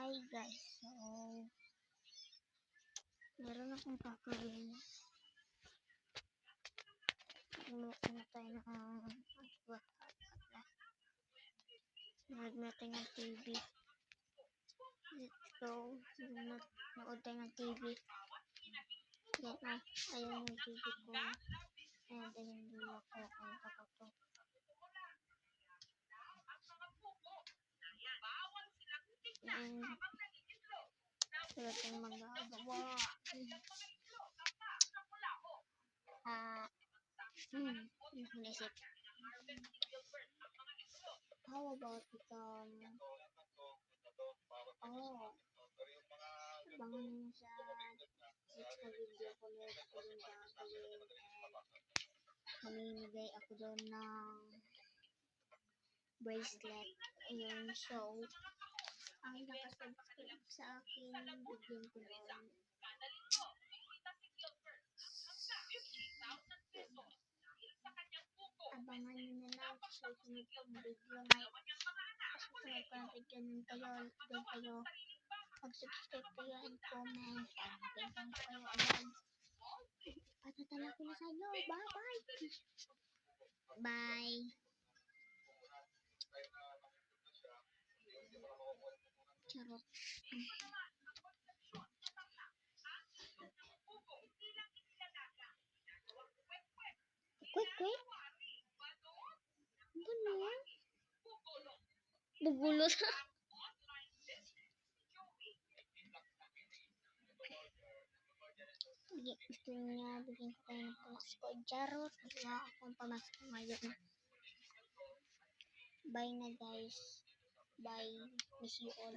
Hi guys, so meron akong gagawin. Ano tayo ng nagmeeting ng TV. So, nanood tayo ng TV. Yan na, ayun yung TV ko. And ayun yung ako, ang kakato. And wala tayong magagawa. Naisip. How about abangan nyo sa next na video ko, meron ko rin gagawin. Mamimigay ako doon ng bracelet. Ayun, so ang nakasubscribe sa akin, bigyan ko doon. Abangan nyo na lang sa susunod kong video. Sa susunod kong video doon kayo mag-subscribe kayo and comment. Bigyan ko kayo agad. Patatala ko na sa inyo. Bye-bye! Bye! Charot. Quick! Ano? Bugulot. Gusto niya, bigyan ko kayo ng pamasko. Charot. Wala akong pamasko ngayon. Bye na guys. Bye. Miss you all.